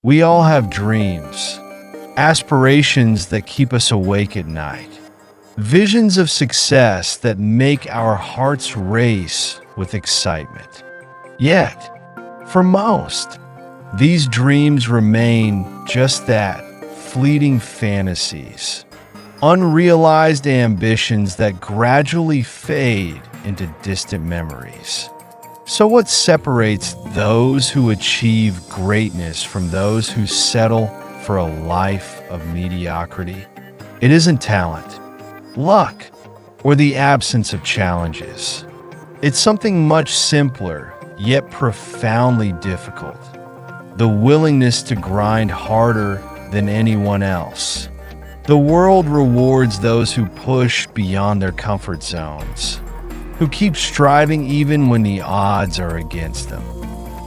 We all have dreams, aspirations that keep us awake at night, visions of success that make our hearts race with excitement. Yet, for most, these dreams remain just that, fleeting fantasies, unrealized ambitions that gradually fade into distant memories. So what separates those who achieve greatness from those who settle for a life of mediocrity? It isn't talent, luck, or the absence of challenges. It's something much simpler, yet profoundly difficult. The willingness to grind harder than anyone else. The world rewards those who push beyond their comfort zones, who keep striving even when the odds are against them.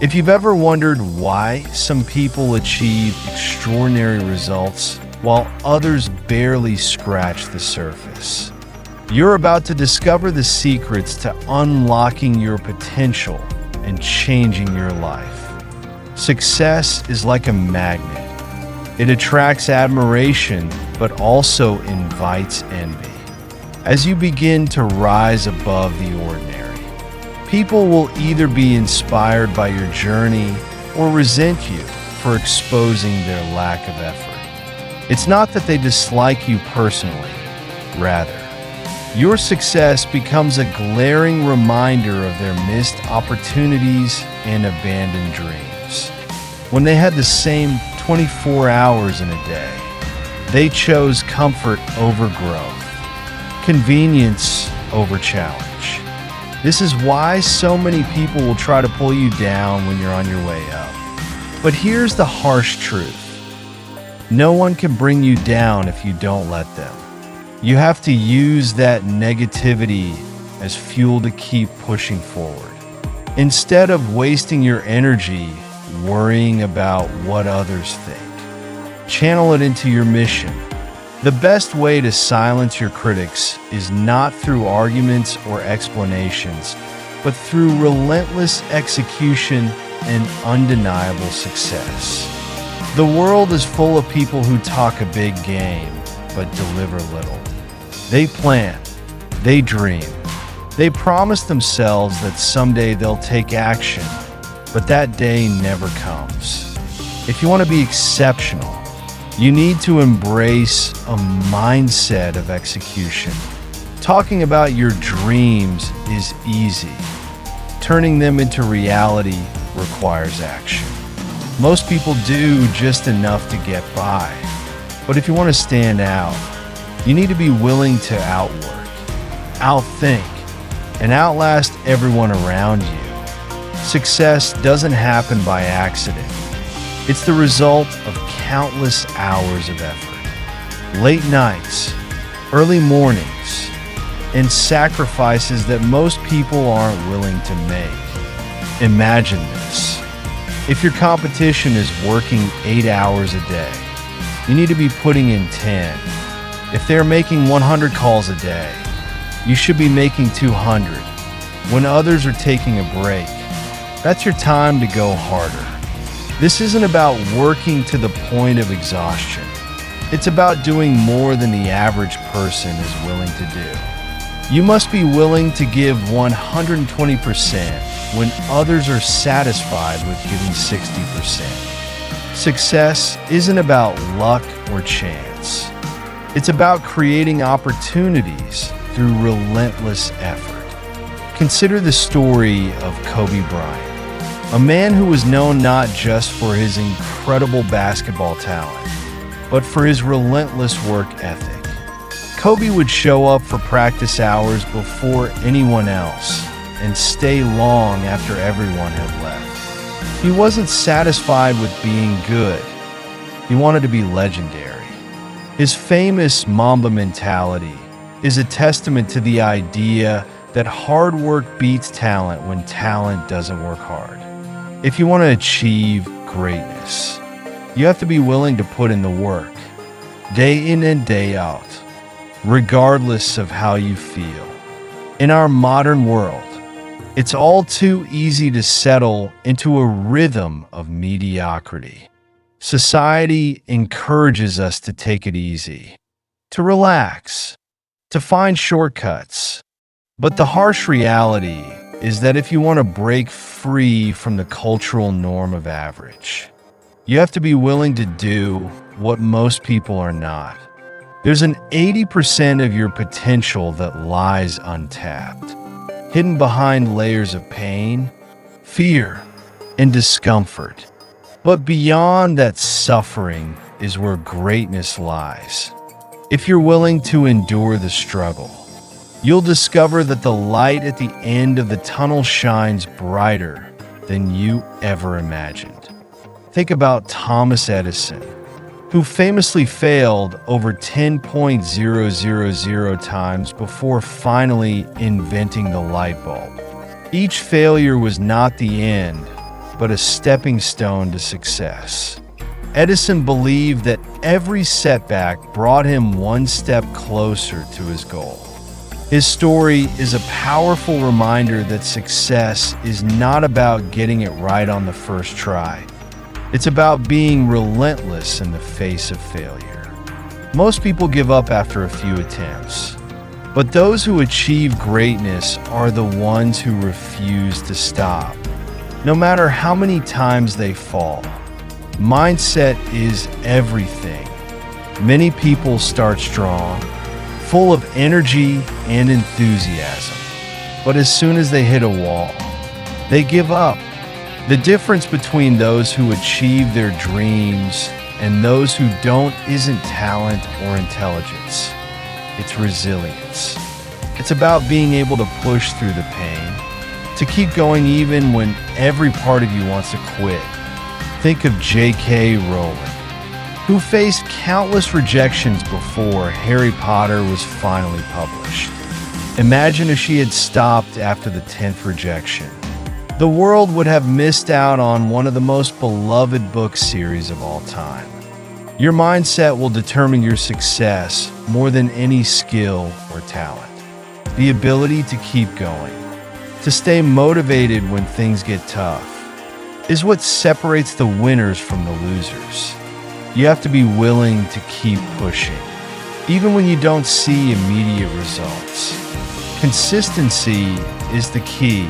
If you've ever wondered why some people achieve extraordinary results while others barely scratch the surface, you're about to discover the secrets to unlocking your potential and changing your life. Success is like a magnet. It attracts admiration, but also invites envy. As you begin to rise above the ordinary, people will either be inspired by your journey or resent you for exposing their lack of effort. It's not that they dislike you personally. Rather, your success becomes a glaring reminder of their missed opportunities and abandoned dreams. When they had the same 24 hours in a day, they chose comfort over growth, convenience over challenge. This is why so many people will try to pull you down when you're on your way up. But here's the harsh truth. No one can bring you down if you don't let them. You have to use that negativity as fuel to keep pushing forward. Instead of wasting your energy worrying about what others think, channel it into your mission. The best way to silence your critics is not through arguments or explanations, but through relentless execution and undeniable success. The world is full of people who talk a big game, but deliver little. They plan, they dream, they promise themselves that someday they'll take action, but that day never comes. If you want to be exceptional, you need to embrace a mindset of execution. Talking about your dreams is easy. Turning them into reality requires action. Most people do just enough to get by. But if you want to stand out, you need to be willing to outwork, outthink, and outlast everyone around you. Success doesn't happen by accident. It's the result of countless hours of effort, late nights, early mornings, and sacrifices that most people aren't willing to make. Imagine this. If your competition is working 8 hours a day, you need to be putting in 10. If they're making 100 calls a day, you should be making 200. When others are taking a break, that's your time to go harder. This isn't about working to the point of exhaustion. It's about doing more than the average person is willing to do. You must be willing to give 120% when others are satisfied with giving 60%. Success isn't about luck or chance. It's about creating opportunities through relentless effort. Consider the story of Kobe Bryant, a man who was known not just for his incredible basketball talent, but for his relentless work ethic. Kobe would show up for practice hours before anyone else and stay long after everyone had left. He wasn't satisfied with being good. He wanted to be legendary. His famous Mamba mentality is a testament to the idea that hard work beats talent when talent doesn't work hard. If you want to achieve greatness, you have to be willing to put in the work, day in and day out, regardless of how you feel. In our modern world, it's all too easy to settle into a rhythm of mediocrity. Society encourages us to take it easy, to relax, to find shortcuts. But the harsh reality is that if you want to break free from the cultural norm of average, you have to be willing to do what most people are not. There's an 80% of your potential that lies untapped, hidden behind layers of pain, fear, and discomfort. But beyond that suffering is where greatness lies. If you're willing to endure the struggle, you'll discover that the light at the end of the tunnel shines brighter than you ever imagined. Think about Thomas Edison, who famously failed over 10,000 times before finally inventing the light bulb. Each failure was not the end, but a stepping stone to success. Edison believed that every setback brought him one step closer to his goal. His story is a powerful reminder that success is not about getting it right on the first try. It's about being relentless in the face of failure. Most people give up after a few attempts, but those who achieve greatness are the ones who refuse to stop, no matter how many times they fall. Mindset is everything. Many people start strong, full of energy and enthusiasm, but as soon as they hit a wall, they give up. The difference between those who achieve their dreams and those who don't isn't talent or intelligence. It's resilience. It's about being able to push through the pain, to keep going even when every part of you wants to quit. Think of J.K. Rowling, who faced countless rejections before Harry Potter was finally published. Imagine if she had stopped after the 10th rejection. The world would have missed out on one of the most beloved book series of all time. Your mindset will determine your success more than any skill or talent. The ability to keep going, to stay motivated when things get tough, is what separates the winners from the losers. You have to be willing to keep pushing, even when you don't see immediate results. Consistency is the key.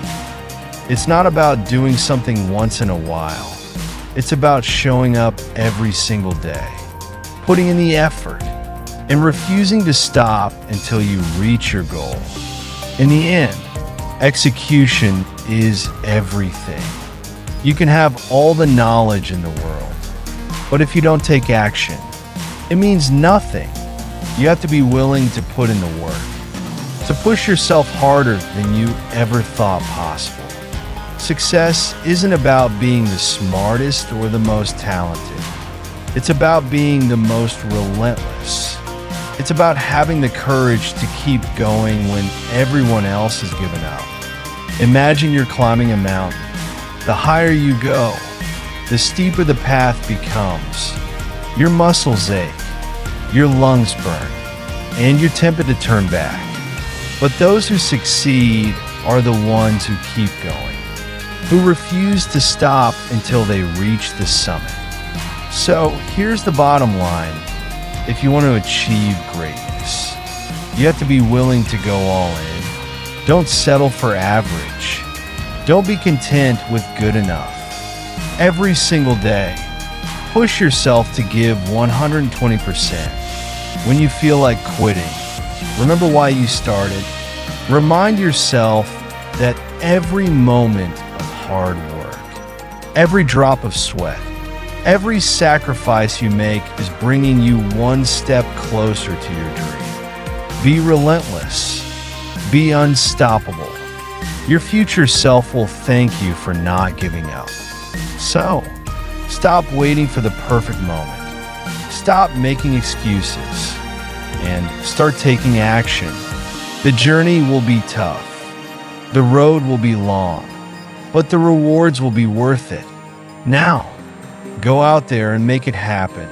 It's not about doing something once in a while. It's about showing up every single day, putting in the effort, and refusing to stop until you reach your goal. In the end, execution is everything. You can have all the knowledge in the world, but if you don't take action, it means nothing. You have to be willing to put in the work, to push yourself harder than you ever thought possible. Success isn't about being the smartest or the most talented. It's about being the most relentless. It's about having the courage to keep going when everyone else has given up. Imagine you're climbing a mountain. The higher you go, the steeper the path becomes. Your muscles ache, your lungs burn, and you're tempted to turn back. But those who succeed are the ones who keep going, who refuse to stop until they reach the summit. So here's the bottom line. If you want to achieve greatness, you have to be willing to go all in. Don't settle for average. Don't be content with good enough. Every single day, push yourself to give 120%. When you feel like quitting, remember why you started. Remind yourself that every moment of hard work, every drop of sweat, every sacrifice you make is bringing you one step closer to your dream. Be relentless. Be unstoppable. Your future self will thank you for not giving up. So, stop waiting for the perfect moment. Stop making excuses and start taking action. The journey will be tough. The road will be long, but the rewards will be worth it. Now, go out there and make it happen.